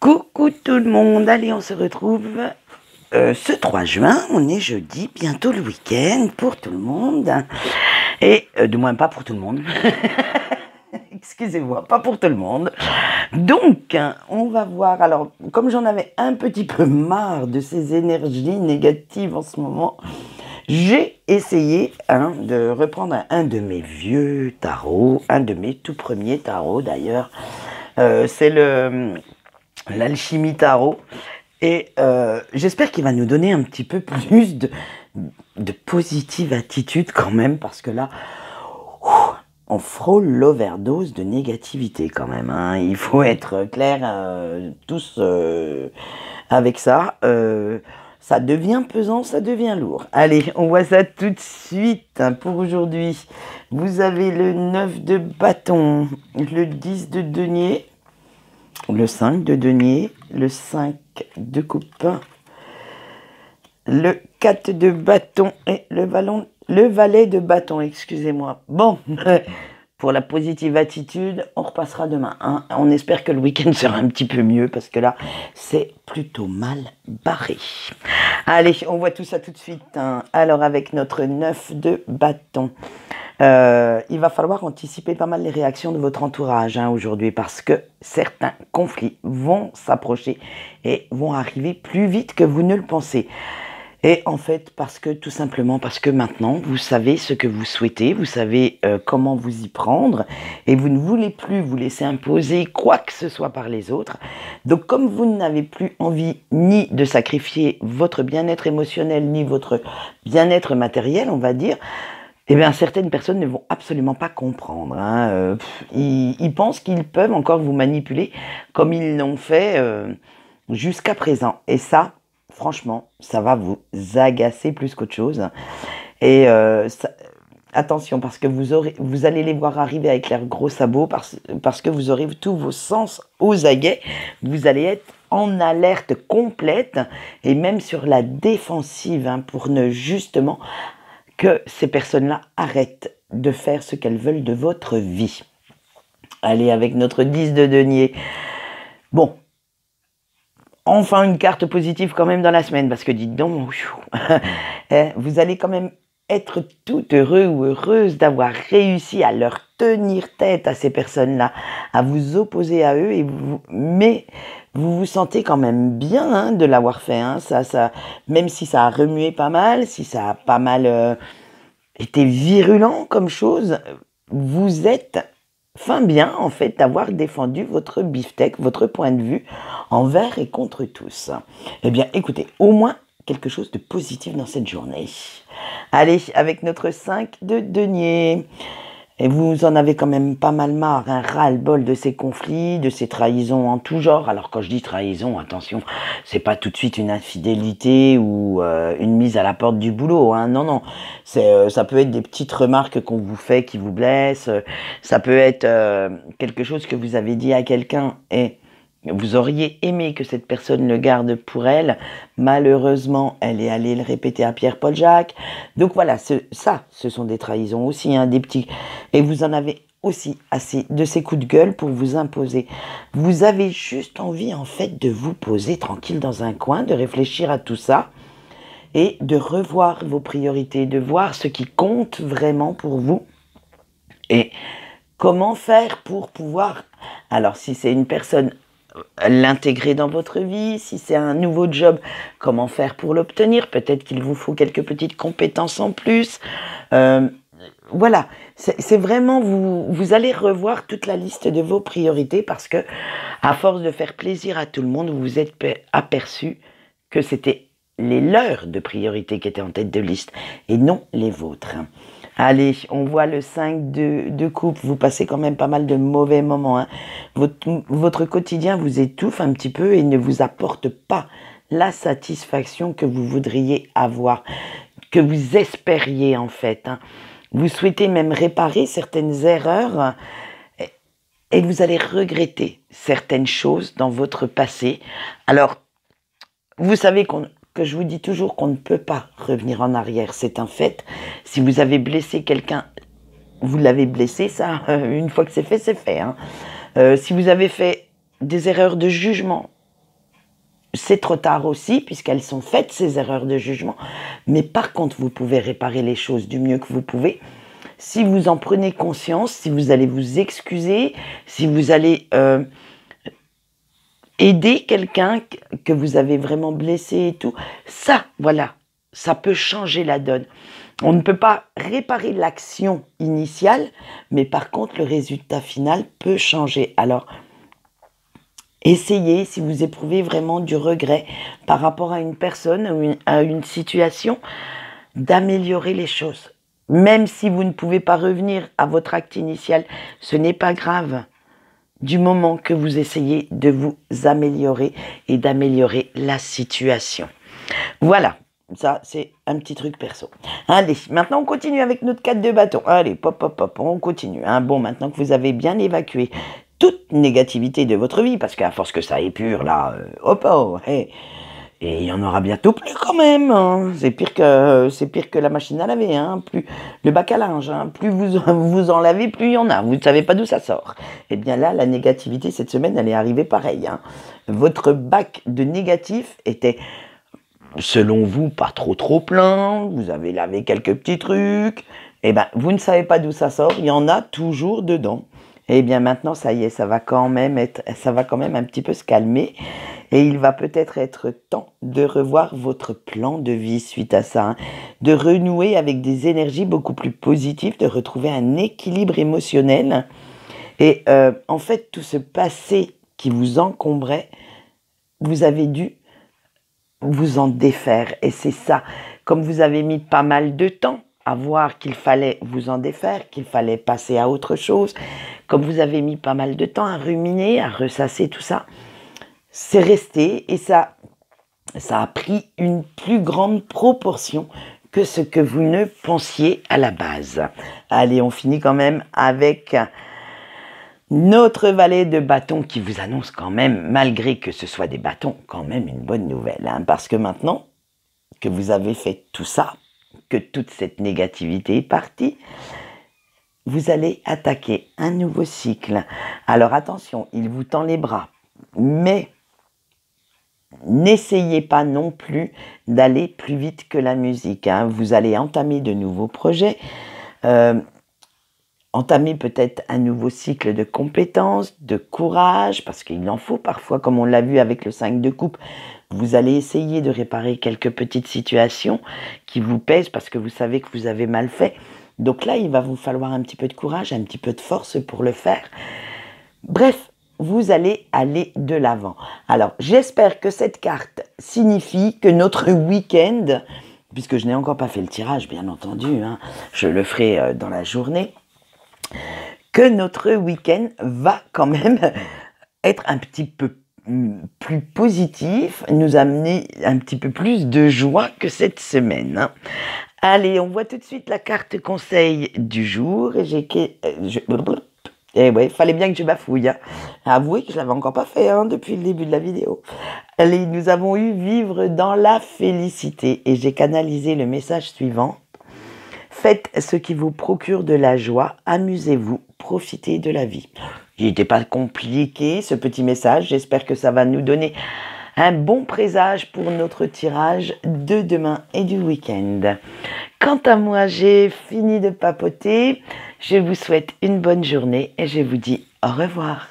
Coucou tout le monde, allez on se retrouve ce 3 juin, on est jeudi, bientôt le week-end pour tout le monde, et du moins pas pour tout le monde, excusez-moi, pas pour tout le monde. Donc on va voir, alors comme j'en avais un petit peu marre de ces énergies négatives en ce moment, j'ai essayé de reprendre un de mes vieux tarots, un de mes tout premiers tarots d'ailleurs, c'est l'Alchimie Tarot. Et j'espère qu'il va nous donner un petit peu plus de positive attitude quand même, parce que là, on frôle l'overdose de négativité quand même. Il faut être clair tous avec ça. Ça devient pesant, ça devient lourd. Allez, on voit ça tout de suite pour aujourd'hui. Vous avez le 9 de bâton, le 10 de denier, le 5 de denier, le 5 de coupe, le 4 de bâton et le valet de bâton, excusez-moi. Bon, pour la positive attitude, on repassera demain. On espère que le week-end sera un petit peu mieux, parce que là, c'est plutôt mal barré. Allez, on voit tout ça tout de suite. Alors, avec notre 9 de bâton, il va falloir anticiper pas mal les réactions de votre entourage aujourd'hui, parce que certains conflits vont s'approcher et vont arriver plus vite que vous ne le pensez. Et en fait, tout simplement parce que maintenant, vous savez ce que vous souhaitez, vous savez comment vous y prendre, et vous ne voulez plus vous laisser imposer quoi que ce soit par les autres. Donc, comme vous n'avez plus envie ni de sacrifier votre bien-être émotionnel, ni votre bien-être matériel, on va dire, eh bien, certaines personnes ne vont absolument pas comprendre. Ils pensent qu'ils peuvent encore vous manipuler comme ils l'ont fait jusqu'à présent. Et ça, franchement, ça va vous agacer plus qu'autre chose. Et attention, parce que vous allez les voir arriver avec leurs gros sabots, parce que vous aurez tous vos sens aux aguets. Vous allez être en alerte complète et même sur la défensive pour ne justement que ces personnes-là arrêtent de faire ce qu'elles veulent de votre vie. Allez, avec notre 10 de denier. Bon, enfin une carte positive quand même dans la semaine, parce que dites donc, vous allez quand même être tout heureux ou heureuse d'avoir réussi à leur tenir tête à ces personnes-là, à vous opposer à eux, mais vous vous sentez quand même bien de l'avoir fait. Même si ça a remué pas mal, si ça a pas mal été virulent comme chose, vous êtes bien en fait d'avoir défendu votre beefsteak, votre point de vue envers et contre tous. Eh bien écoutez, au moins quelque chose de positif dans cette journée. Allez, avec notre 5 de denier. Et vous en avez quand même pas mal marre, ras-le-bol de ces conflits, de ces trahisons en tout genre. Alors quand je dis trahison, attention, c'est pas tout de suite une infidélité ou une mise à la porte du boulot. Non, non, ça peut être des petites remarques qu'on vous fait qui vous blessent. Ça peut être quelque chose que vous avez dit à quelqu'un et vous auriez aimé que cette personne le garde pour elle. Malheureusement, elle est allée le répéter à Pierre-Paul Jacques. Donc voilà, ce sont des trahisons aussi, des petits. Et vous en avez aussi assez de ces coups de gueule pour vous imposer. Vous avez juste envie, en fait, de vous poser tranquille dans un coin, de réfléchir à tout ça et de revoir vos priorités, de voir ce qui compte vraiment pour vous et comment faire pour pouvoir... Alors, si c'est une personne, l'intégrer dans votre vie. Si c'est un nouveau job, comment faire pour l'obtenir? Peut-être qu'il vous faut quelques petites compétences en plus. Voilà, c'est vraiment, vous allez revoir toute la liste de vos priorités, parce que à force de faire plaisir à tout le monde, vous vous êtes aperçu que c'était les leurs de priorité qui étaient en tête de liste et non les vôtres. Allez, on voit le 5 de coupe, vous passez quand même pas mal de mauvais moments. Votre quotidien vous étouffe un petit peu et ne vous apporte pas la satisfaction que vous voudriez avoir, que vous espériez en fait. Vous souhaitez même réparer certaines erreurs et vous allez regretter certaines choses dans votre passé. Alors, vous savez que je vous dis toujours qu'on ne peut pas revenir en arrière, c'est un fait. Si vous avez blessé quelqu'un, vous l'avez blessé, ça, une fois que c'est fait, c'est fait. Si vous avez fait des erreurs de jugement, c'est trop tard aussi, puisqu'elles sont faites, ces erreurs de jugement. Mais par contre, vous pouvez réparer les choses du mieux que vous pouvez. Si vous en prenez conscience, si vous allez vous excuser, si vous allez aider quelqu'un que vous avez vraiment blessé et tout, ça, voilà, ça peut changer la donne. On ne peut pas réparer l'action initiale, mais par contre, le résultat final peut changer. Alors, essayez, si vous éprouvez vraiment du regret par rapport à une personne ou à une situation, d'améliorer les choses. Même si vous ne pouvez pas revenir à votre acte initial, ce n'est pas grave. Du moment que vous essayez de vous améliorer et d'améliorer la situation. Voilà, ça c'est un petit truc perso. Allez, maintenant on continue avec notre 4 de bâton. Allez, pop, pop, pop, on continue. Bon, maintenant que vous avez bien évacué toute négativité de votre vie, parce qu'à force que ça épure là, hop, oh, hey, et il y en aura bientôt plus quand même. Hein. C'est pire que la machine à laver. Hein. Plus le bac à linge. Hein. Plus vous en lavez, plus il y en a. Vous ne savez pas d'où ça sort. Et bien là, la négativité cette semaine, elle est arrivée pareil. Hein. Votre bac de négatif était, selon vous, pas trop plein. Vous avez lavé quelques petits trucs. Et bien, vous ne savez pas d'où ça sort. Il y en a toujours dedans. Et bien maintenant, ça y est, ça va quand même un petit peu se calmer. Et il va peut-être être temps de revoir votre plan de vie suite à ça, hein, de renouer avec des énergies beaucoup plus positives, de retrouver un équilibre émotionnel. Et en fait, tout ce passé qui vous encombrait, vous avez dû vous en défaire. Et c'est ça, comme vous avez mis pas mal de temps à voir qu'il fallait vous en défaire, qu'il fallait passer à autre chose, comme vous avez mis pas mal de temps à ruminer, à ressasser tout ça, c'est resté et ça a pris une plus grande proportion que ce que vous ne pensiez à la base. Allez, on finit quand même avec notre valet de bâton qui vous annonce quand même, malgré que ce soit des bâtons, quand même une bonne nouvelle. Hein, parce que maintenant que vous avez fait tout ça, que toute cette négativité est partie, vous allez attaquer un nouveau cycle. Alors attention, il vous tend les bras, mais n'essayez pas non plus d'aller plus vite que la musique. Hein. Vous allez entamer de nouveaux projets, entamer peut-être un nouveau cycle de compétences, de courage, parce qu'il en faut parfois, comme on l'a vu avec le 5 de coupe. Vous allez essayer de réparer quelques petites situations qui vous pèsent parce que vous savez que vous avez mal fait. Donc là, il va vous falloir un petit peu de courage, un petit peu de force pour le faire. Bref, vous allez aller de l'avant. Alors, j'espère que cette carte signifie que notre week-end, puisque je n'ai encore pas fait le tirage, bien entendu, hein, je le ferai dans la journée, que notre week-end va quand même être un petit peu plus positif, nous amener un petit peu plus de joie que cette semaine. Hein. Allez, on voit tout de suite la carte conseil du jour. Et ouais, fallait bien que je bafouille. Hein. Avouez que je l'avais encore pas fait depuis le début de la vidéo. Allez, nous avons eu vivre dans la félicité et j'ai canalisé le message suivant. Faites ce qui vous procure de la joie, amusez-vous, profitez de la vie. Il n'était pas compliqué ce petit message, j'espère que ça va nous donner un bon présage pour notre tirage de demain et du week-end. Quant à moi, j'ai fini de papoter, je vous souhaite une bonne journée et je vous dis au revoir.